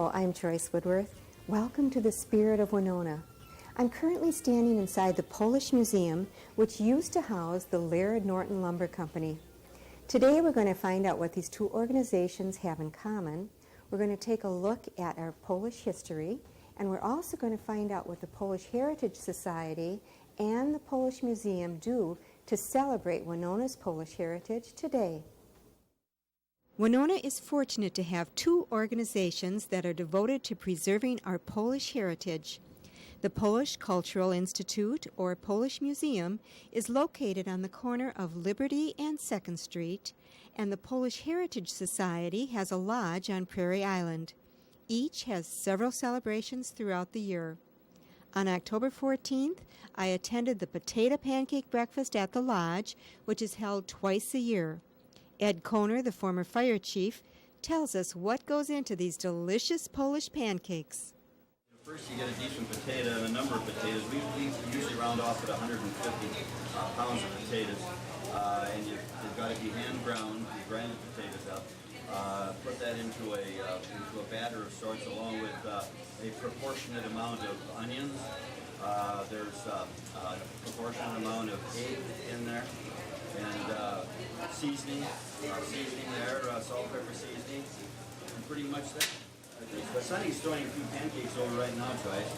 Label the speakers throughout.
Speaker 1: Hello, I'm Joyce Woodworth. Welcome to the Spirit of Winona. I'm currently standing inside the Polish Museum, which used to house the Laird Norton Lumber Company. Today we're going to find out what these two organizations have in common. We're going to take a look at our Polish history, and we're also going to find out what the Polish Heritage Society and the Polish Museum do to celebrate Winona's Polish heritage today. Winona is fortunate to have two organizations that are devoted to preserving our Polish heritage. The Polish Cultural Institute, or Polish Museum, is located on the corner of Liberty and 2nd Street, and the Polish Heritage Society has a lodge on Prairie Island. Each has several celebrations throughout the year. On October 14th, I attended the Potato Pancake Breakfast at the lodge, which is held twice a year. Ed Koner, the former fire chief, tells us what goes into these delicious Polish pancakes.
Speaker 2: First, you get a decent potato and a number of potatoes. We usually round off at 150 pounds of potatoes, and you've got to be hand ground. You grind the potatoes up, put that into a batter of sorts, along with a proportionate amount of onions. There's a proportionate amount of egg in there, and seasoning there, salt, pepper seasoning, and pretty much that. But Sonny's throwing a few pancakes over right now, Joyce.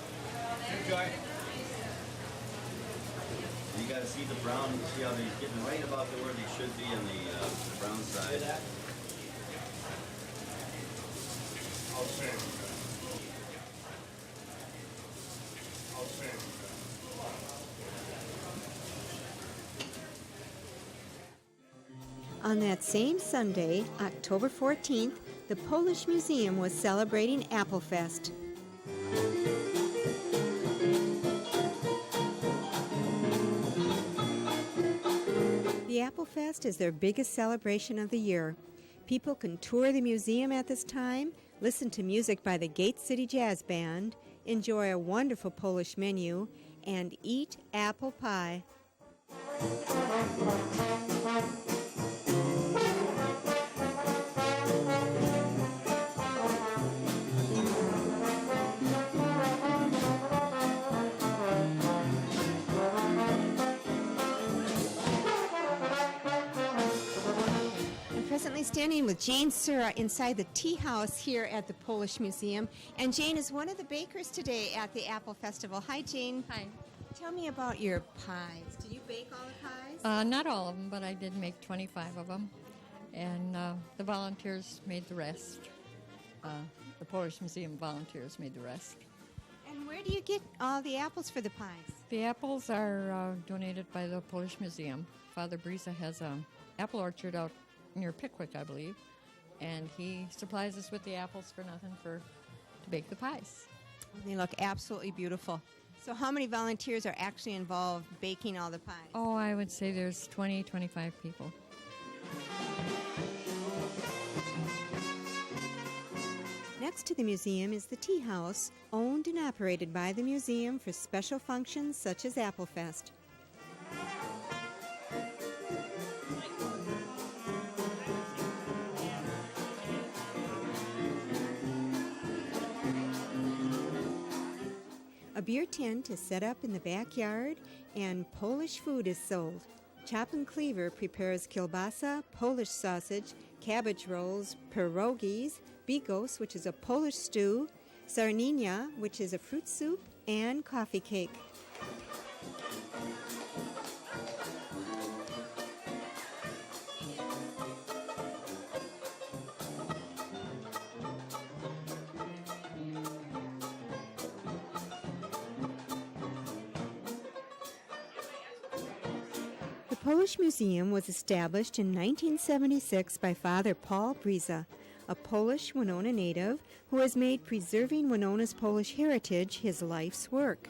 Speaker 2: You got to see the brown, see how they're getting right about where they should be on the brown side.
Speaker 3: I'll say.
Speaker 1: On that same Sunday, October 14th, the Polish Museum was celebrating Applefest. The Applefest is their biggest celebration of the year. People can tour the museum at this time, listen to music by the Gate City Jazz Band, enjoy a wonderful Polish menu, and eat apple pie. Presently standing with Jane Sura inside the tea house here at the Polish Museum. And Jane is one of the bakers today at the Apple Festival. Hi, Jane.
Speaker 4: Hi.
Speaker 1: Tell me about your pies. Did you bake all the pies?
Speaker 4: Not all of them, but I did make 25 of them. And the volunteers made the rest. The Polish Museum volunteers made the rest.
Speaker 1: And where do you get all the apples for the pies?
Speaker 4: The apples are donated by the Polish Museum. Father Brisa has an apple orchard out near Pickwick, I believe, and he supplies us with the apples for nothing to bake the pies.
Speaker 1: They look absolutely beautiful. So how many volunteers are actually involved baking all the pies?
Speaker 4: Oh, I would say there's 20, 25 people.
Speaker 1: Next to the museum is the tea house, owned and operated by the museum for special functions such as Applefest. A beer tent is set up in the backyard, and Polish food is sold. Chaplain Cleaver prepares kielbasa, Polish sausage, cabbage rolls, pierogies, bigos, which is a Polish stew, sarninia, which is a fruit soup, and coffee cake. The Polish Museum was established in 1976 by Father Paul Brisa, a Polish Winona native who has made preserving Winona's Polish heritage his life's work.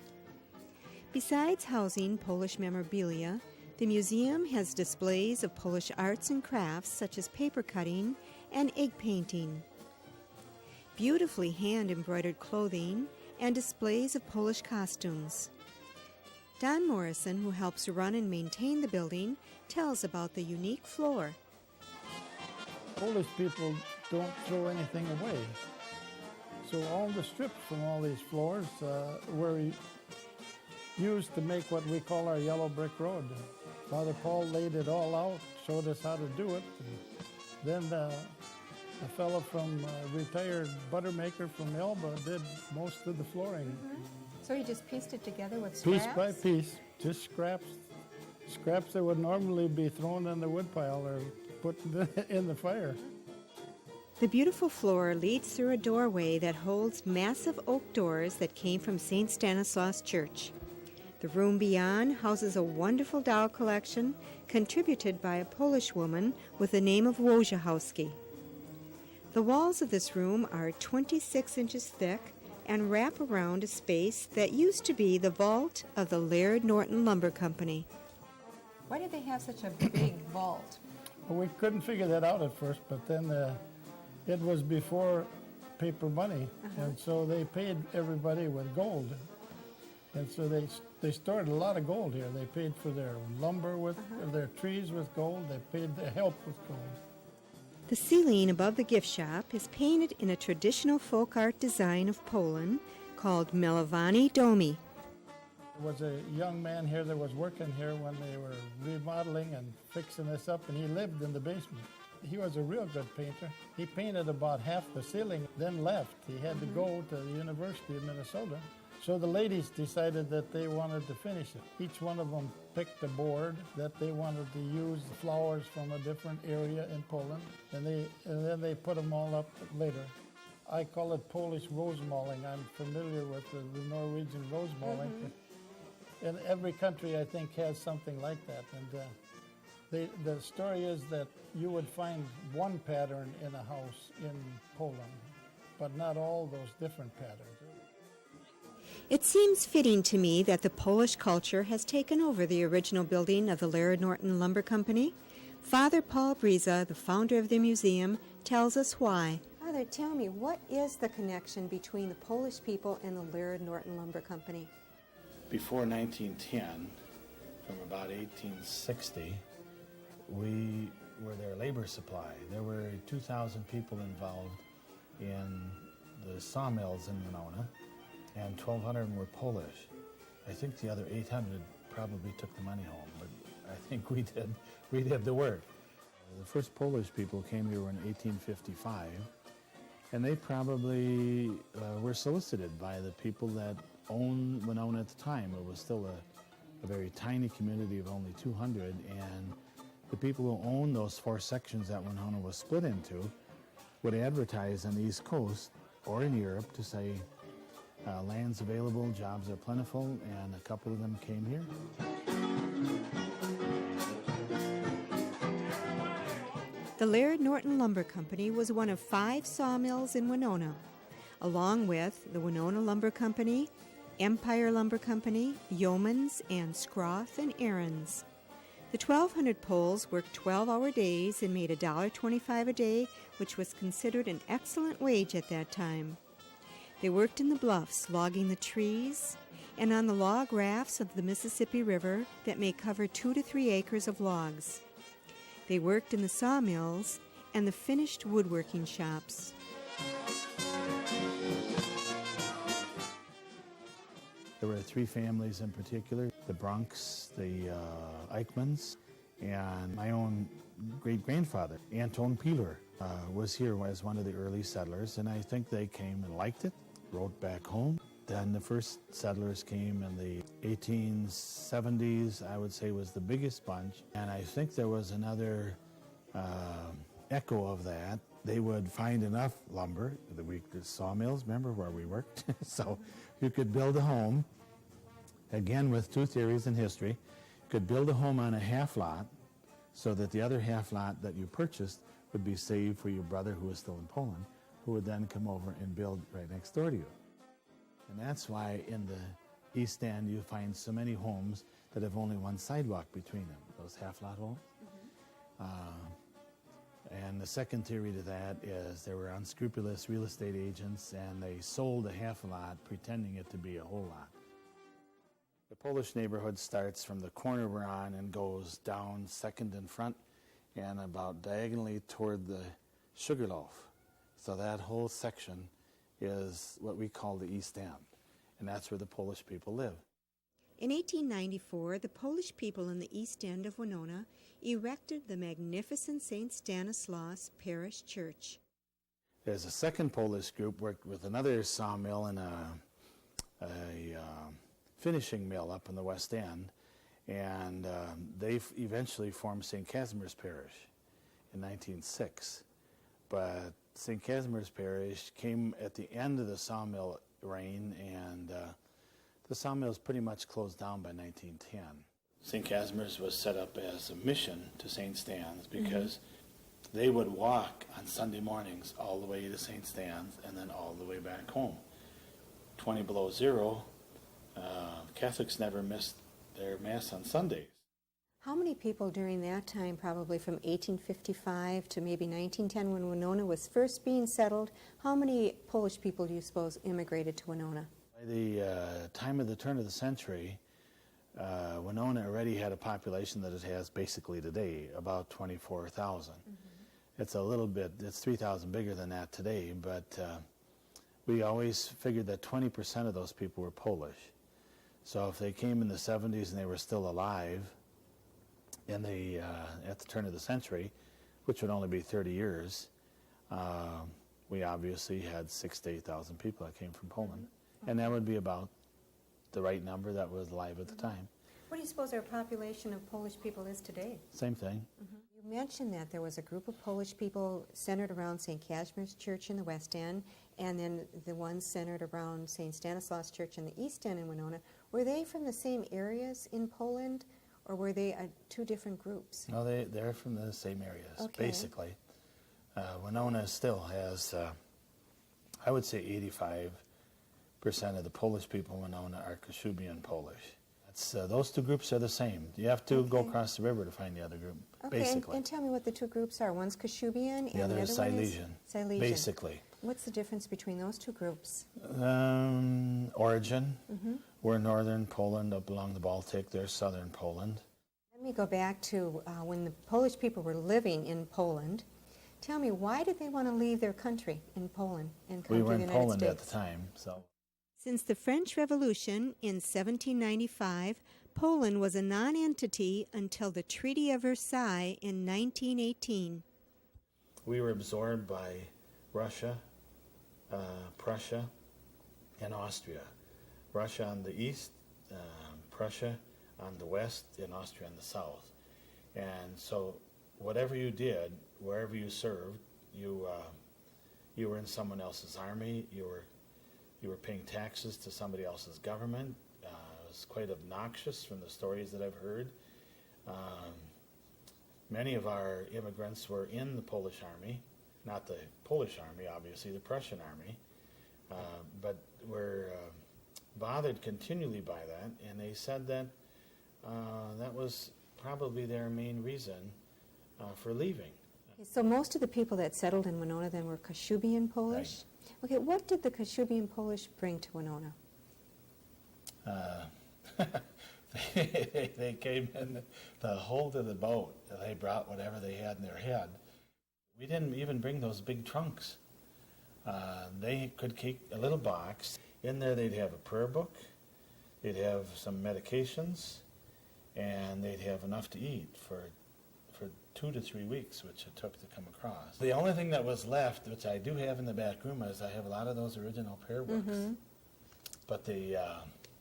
Speaker 1: Besides housing Polish memorabilia, the museum has displays of Polish arts and crafts such as paper cutting and egg painting, beautifully hand-embroidered clothing, and displays of Polish costumes. Don Morrison, who helps run and maintain the building, tells about the unique floor.
Speaker 5: Polish people don't throw anything away.
Speaker 3: So all the strips from all these floors were used to make what we call our yellow brick road. Father Paul laid it all out, showed us how to do it. And then a fellow from retired butter maker from Elba did most of the flooring.
Speaker 1: So you just pieced it together with scraps?
Speaker 3: Piece by piece, just scraps. Scraps that would normally be thrown in the woodpile or put in the fire.
Speaker 1: The beautiful floor leads through a doorway that holds massive oak doors that came from St. Stanislaus Church. The room beyond houses a wonderful doll collection contributed by a Polish woman with the name of Wojciechowski. The walls of this room are 26 inches thick and wrap around a space that used to be the vault of the Laird Norton Lumber Company.
Speaker 5: Why did they have such a big vault?
Speaker 3: Well, we couldn't figure that out at first, but then it was before paper money, and so they paid everybody with gold. And so they stored a lot of gold here. They paid for their lumber with their trees with gold. They paid their help with gold.
Speaker 1: The ceiling above the gift shop is painted in a traditional folk art design of Poland called Malowany Domy.
Speaker 3: There was a young man here that was working here when they were remodeling and fixing this up, and he lived in the basement. He was a real good painter. He painted about half the ceiling, then left. He had to go to the University of Minnesota. So the ladies decided that they wanted to finish it. Each one of them picked a board that they wanted to use the flowers from a different area in Poland, and then they put them all up later. I call it Polish rose mauling. I'm familiar with the Norwegian rose mauling. And every country, I think, has something like that. And the story is that you would find one pattern in a house in Poland, but not all those different patterns.
Speaker 1: It seems fitting to me that the Polish culture has taken over the original building of the Laird Norton Lumber Company. Father Paul Briza, the founder of the museum, tells us why. Father, tell me, what is the connection between the Polish people and the Laird Norton Lumber Company?
Speaker 6: Before 1910, from about 1860, we were their labor supply. There were 2,000 people involved in the sawmills in Winona, and 1,200 were Polish. I think the other 800 probably took the money home, but I think we did the work. The first Polish people came here in 1855, and they probably were solicited by the people that owned Winona at the time. It was still a very tiny community of only 200, and the people who owned those 4 sections that Winona was split into would advertise on the East Coast or in Europe to say, land's available, jobs are plentiful, and a couple of them came here.
Speaker 1: The Laird Norton Lumber Company was one of 5 sawmills in Winona, along with the Winona Lumber Company, Empire Lumber Company, Yeomans, and Scroth and Aaron's. The 1,200 Poles worked 12-hour days and made $1.25 a day, which was considered an excellent wage at that time. They worked in the bluffs, logging the trees, and on the log rafts of the Mississippi River that may cover 2 to 3 acres of logs. They worked in the sawmills and the finished woodworking shops.
Speaker 6: There were 3 families in particular, the Brunks, the Eichmanns, and my own great-grandfather, Anton Peeler, was here as one of the early settlers, and I think they came and liked it, wrote back home. Then the first settlers came in the 1870s, I would say was the biggest bunch, and I think there was another echo of that. They would find enough lumber, the sawmills, remember where we worked? So you could build a home, again with 2 theories in history. You could build a home on a half lot so that the other half lot that you purchased would be saved for your brother who was still in Poland, who would then come over and build right next door to you. And that's why in the East End you find so many homes that have only one sidewalk between them, those half-lot homes. And the second theory to that is there were unscrupulous real estate agents and they sold a half lot pretending it to be a whole lot. The Polish neighborhood starts from the corner we're on and goes down second in front and about diagonally toward the Sugarloaf. So that whole section is what we call the East End, and that's where the Polish people live.
Speaker 1: In 1894, the Polish people in the East End of Winona erected the magnificent St. Stanislaus Parish Church.
Speaker 6: There's a second Polish group worked with another sawmill and a finishing mill up in the West End, and they eventually formed St. Casimir's Parish in 1906. But St. Casimir's Parish came at the end of the sawmill reign, and the sawmills pretty much closed down by 1910. St. Casimir's was set up as a mission to St. Stan's because they would walk on Sunday mornings all the way to St. Stan's and then all the way back home. 20 below zero, Catholics never missed their Mass on Sundays.
Speaker 1: How many people during that time, probably from 1855 to maybe 1910 when Winona was first being settled, how many Polish people do you suppose immigrated to Winona?
Speaker 6: By the time of the turn of the century, Winona already had a population that it has basically today, about 24,000. It's a little bit, it's 3,000 bigger than that today, but we always figured that 20% of those people were Polish. So if they came in the 70s and they were still alive, and they, at the turn of the century, which would only be 30 years, we obviously had 6,000 to 8,000 people that came from Poland. And that would be about the right number that was alive at the time.
Speaker 1: What do you suppose our population of Polish people is today?
Speaker 6: Same thing.
Speaker 1: You mentioned that there was a group of Polish people centered around St. Casimir's Church in the West End, and then the ones centered around St. Stanislaus Church in the East End in Winona. Were they from the same areas in Poland, or were they two different groups?
Speaker 6: No, they're from the same areas,
Speaker 1: Okay.
Speaker 6: basically. Winona still has, I would say 85% of the Polish people in Winona are Kashubian Polish. Those two groups are the same. You have to go across the river to find the other group, basically.
Speaker 1: And tell me what the two groups are. One's Kashubian and
Speaker 6: The other is
Speaker 1: one is
Speaker 6: Silesian,
Speaker 1: Silesian.
Speaker 6: basically.
Speaker 1: What's the difference between those two groups?
Speaker 6: Origin, we're northern Poland up along the Baltic, they're southern Poland.
Speaker 1: Let me go back to when the Polish people were living in Poland. Tell me, why did they want to leave their country in Poland and come
Speaker 6: We
Speaker 1: to
Speaker 6: were
Speaker 1: the
Speaker 6: in
Speaker 1: United
Speaker 6: Poland
Speaker 1: States?
Speaker 6: at the time, so.
Speaker 1: Since the French Revolution in 1795, Poland was a non-entity until the Treaty of Versailles in 1918.
Speaker 6: We were absorbed by Russia, Prussia, and Austria. Russia on the east, Prussia on the west, and Austria on the south. And so whatever you did, wherever you served, you were in someone else's army, you were paying taxes to somebody else's government. It was quite obnoxious from the stories that I've heard. Many of our immigrants were in the Polish army, not the Polish army, obviously, the Prussian army, but were bothered continually by that, and they said that that was probably their main reason for leaving.
Speaker 1: So most of the people that settled in Winona then were Kashubian Polish? Okay, what did the Kashubian Polish bring to Winona?
Speaker 6: They came in the hold of the boat. They brought whatever they had in their head. We didn't even bring those big trunks. They could keep a little box. In there they'd have a prayer book, they'd have some medications, and they'd have enough to eat for 2 to 3 weeks, which it took to come across. The only thing that was left, which I do have in the back room, is I have a lot of those original prayer books. But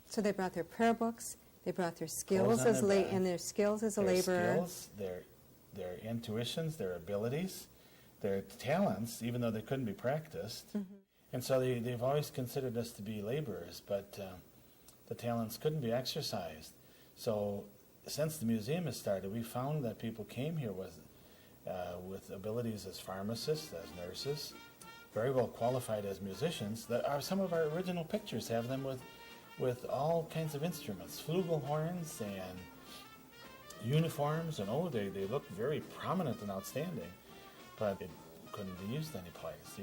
Speaker 1: So they brought their prayer books, they brought their skills
Speaker 6: on
Speaker 1: as
Speaker 6: their back.
Speaker 1: and their skills as a
Speaker 6: their
Speaker 1: laborer.
Speaker 6: skills, their intuitions, their abilities, their talents, even though they couldn't be practiced. And so they've always considered us to be laborers, but the talents couldn't be exercised. So since the museum has started, we found that people came here with abilities as pharmacists, as nurses, very well qualified as musicians. Some of our original pictures have them with all kinds of instruments, flugelhorns and uniforms, and they look very prominent and outstanding, but it couldn't be used anyplace.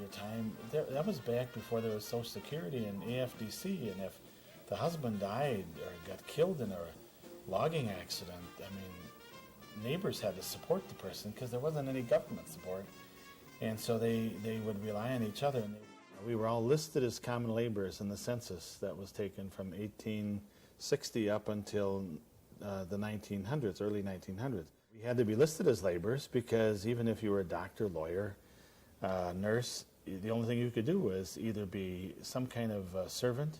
Speaker 6: That was back before there was Social Security and AFDC, and if the husband died or got killed in a logging accident, neighbors had to support the person because there wasn't any government support, and so they would rely on each other. And We were all listed as common laborers in the census that was taken from 1860 up until the 1900s, early 1900s. We had to be listed as laborers because even if you were a doctor, lawyer, nurse, the only thing you could do was either be some kind of servant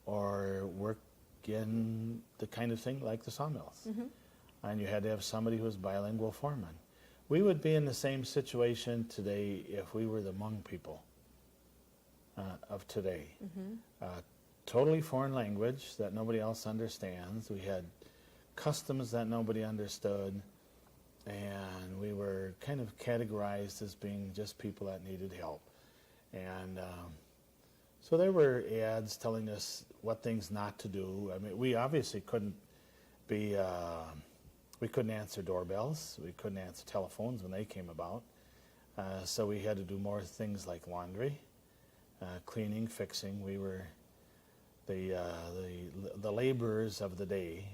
Speaker 6: or work in the kind of thing like the sawmills. And you had to have somebody who was bilingual foreman. We would be in the same situation today if we were the Hmong people of today. Totally foreign language that nobody else understands. We had customs that nobody understood, and we were kind of categorized as being just people that needed help. And so there were ads telling us what things not to do. I mean, we obviously couldn't be, we couldn't answer doorbells. We couldn't answer telephones when they came about. So we had to do more things like laundry, cleaning, fixing. We were the laborers of the day.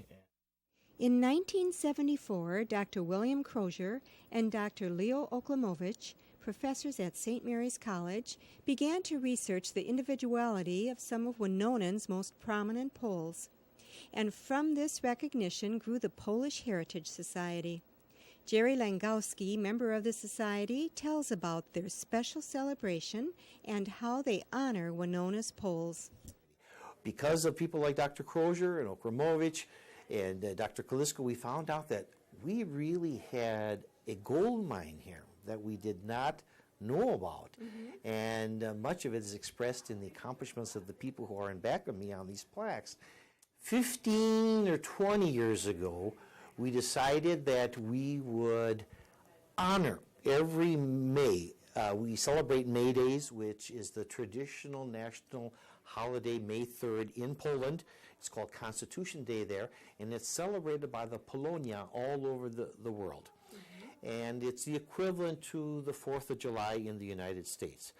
Speaker 1: In 1974, Dr. William Krueger and Dr. Leo Oklamovich, professors at St. Mary's College, began to research the individuality of some of Winonan's most prominent Poles. And from this recognition grew the Polish Heritage Society. Jerry Langowski, member of the society, tells about their special celebration and how they honor Winona's Poles.
Speaker 7: Because of people like Dr. Krueger and Oklamovich and Dr. Kaliska, we found out that we really had a gold mine here that we did not know about. And much of it is expressed in the accomplishments of the people who are in back of me on these plaques. 15 or 20 years ago, we decided that we would honor every May. We celebrate May Days, which is the traditional national holiday, May 3rd in Poland. It's called Constitution Day there, and it's celebrated by the Polonia all over the world. And it's the equivalent to the 4th of July in the United States.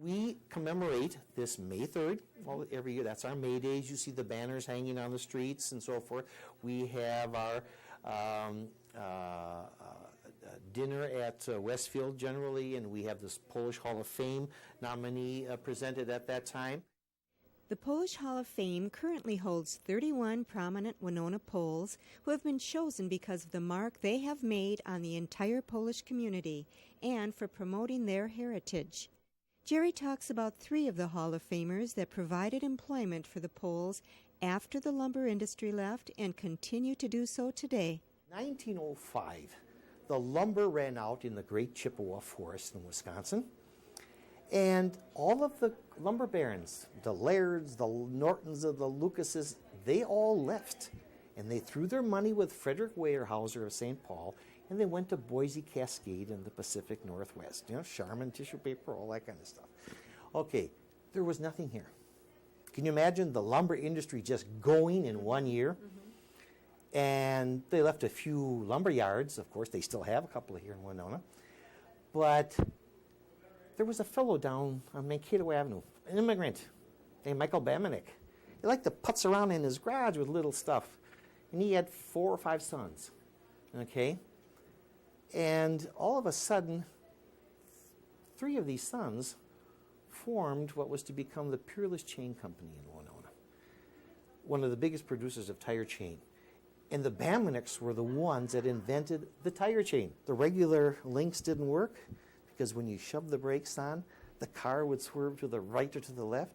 Speaker 7: We commemorate this May 3rd, well, every year. That's our May Days. You see the banners hanging on the streets and so forth. We have our dinner at Westfield generally, and we have this Polish Hall of Fame nominee presented at that time.
Speaker 1: The Polish Hall of Fame currently holds 31 prominent Winona Poles who have been chosen because of the mark they have made on the entire Polish community and for promoting their heritage. Jerry talks about 3 of the Hall of Famers that provided employment for the Poles after the lumber industry left and continue to do so today.
Speaker 7: 1905, the lumber ran out in the Great Chippewa Forest in Wisconsin. And all of the lumber barons, the Lairds, the Nortons, the Lucases, they all left. And they threw their money with Frederick Weyerhaeuser of St. Paul, and they went to Boise Cascade in the Pacific Northwest. You know, Charmin, tissue paper, all that kind of stuff. Okay, there was nothing here. Can you imagine the lumber industry just going in 1 year? And they left a few lumber yards. Of course, they still have a couple here in Winona. But there was a fellow down on Mankato Avenue, an immigrant named Michael Bamanek. He liked to putz around in his garage with little stuff. And he had 4 or 5 sons, okay? And all of a sudden, 3 of these sons formed what was to become the Peerless Chain Company in Winona, one of the biggest producers of tire chain. And the Bamaneks were the ones that invented the tire chain. The regular links didn't work, because when you shoved the brakes on, the car would swerve to the right or to the left.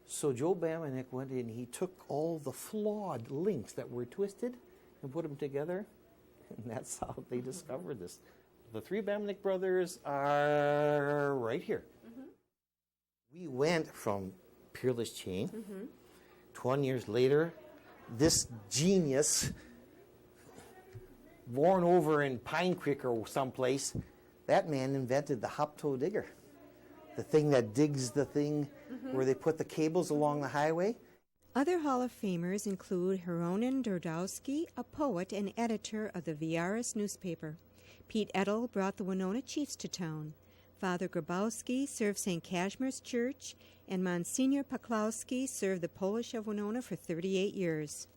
Speaker 7: So Joe Bamanek went in, he took all the flawed links that were twisted and put them together, and that's how they discovered this. The 3 Bamanek brothers are right here. We went from Peerless Chain. 20 years later, this genius, born over in Pine Creek or someplace, that man invented the hop-toe digger, the thing that digs the thing where they put the cables along the highway.
Speaker 1: Other Hall of Famers include Hironin Durdowski, a poet and editor of the Viaris newspaper. Pete Edel brought the Winona Chiefs to town. Father Grabowski served St. Kazimierz Church, and Monsignor Paklowski served the Polish of Winona for 38 years.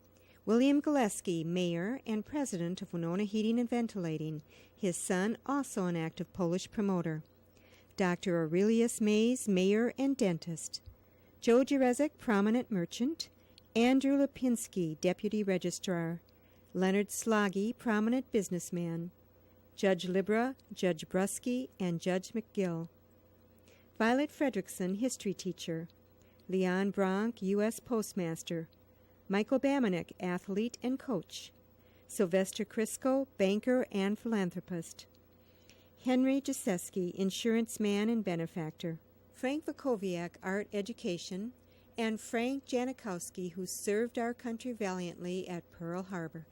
Speaker 1: William Gillespie, mayor and president of Winona Heating and Ventilating, his son also an active Polish promoter. Dr. Aurelius Mays, mayor and dentist. Joe Jerezek, prominent merchant. Andrew Lipinski, deputy registrar. Leonard Sloggy, prominent businessman. Judge Libra, Judge Brusky, and Judge McGill. Violet Fredrickson, history teacher. Leon Bronk, U.S. postmaster. Michael Bamanek, athlete and coach. Sylvester Crisco, banker and philanthropist. Henry Jaseski, insurance man and benefactor. Frank Vakowiak, art education. And Frank Janikowski, who served our country valiantly at Pearl Harbor.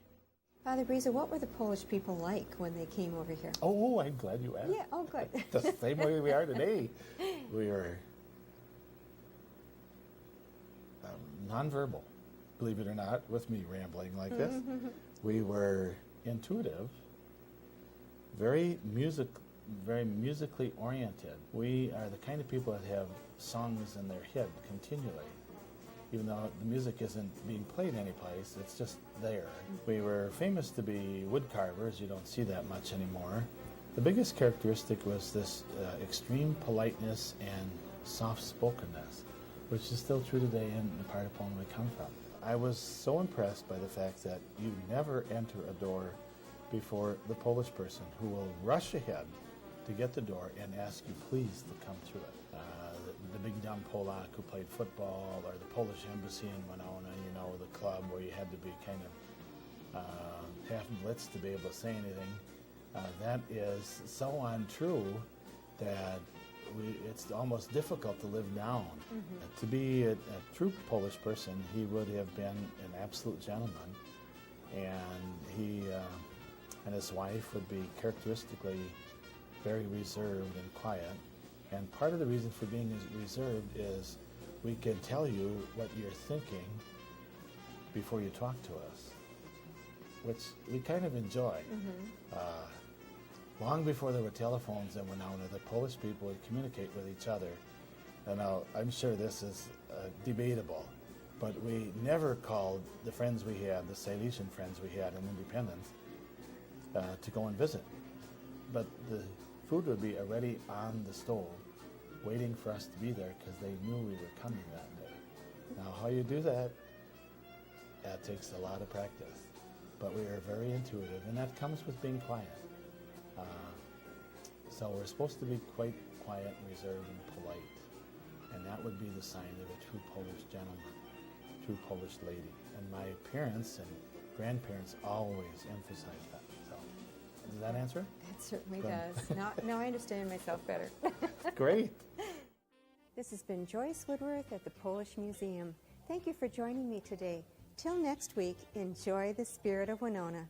Speaker 1: Father Briza, what were the Polish people like when they came over here?
Speaker 6: Oh, I'm glad you asked.
Speaker 1: Yeah, oh, good.
Speaker 6: The same way we are today. We are nonverbal, believe it or not, with me rambling like this. We were intuitive, very musically oriented. We are the kind of people that have songs in their head continually. Even though the music isn't being played anyplace, it's just there. We were famous to be wood carvers. You don't see that much anymore. The biggest characteristic was this extreme politeness and soft-spokenness, which is still true today in the part of Poland we come from. I was so impressed by the fact that you never enter a door before the Polish person who will rush ahead to get the door and ask you please to come through it. The big dumb Polak who played football, or the Polish embassy in Winona, you know, the club where you had to be kind of half blitzed to be able to say anything. That is so untrue that it's almost difficult to live down. To be a true Polish person, he would have been an absolute gentleman, and he and his wife would be characteristically very reserved and quiet. And part of the reason for being reserved is we can tell you what you're thinking before you talk to us, which we kind of enjoy. Long before there were telephones in Winona, the Polish people would communicate with each other. And now, I'm sure this is debatable, but we never called the friends we had, the Silesian friends we had in Independence, to go and visit. But the food would be already on the stove, waiting for us to be there because they knew we were coming that day. Now, how you do that, that takes a lot of practice. But we are very intuitive, and that comes with being quiet. So we're supposed to be quite quiet, reserved, and polite. And that would be the sign of a true Polish gentleman, true Polish lady. And my parents and grandparents always emphasized that. So, does that answer?
Speaker 1: It certainly
Speaker 6: Good.
Speaker 1: does. Now I understand myself better.
Speaker 6: Great.
Speaker 1: This has been Joyce Woodworth at the Polish Museum. Thank you for joining me today. Till next week, enjoy the Spirit of Winona.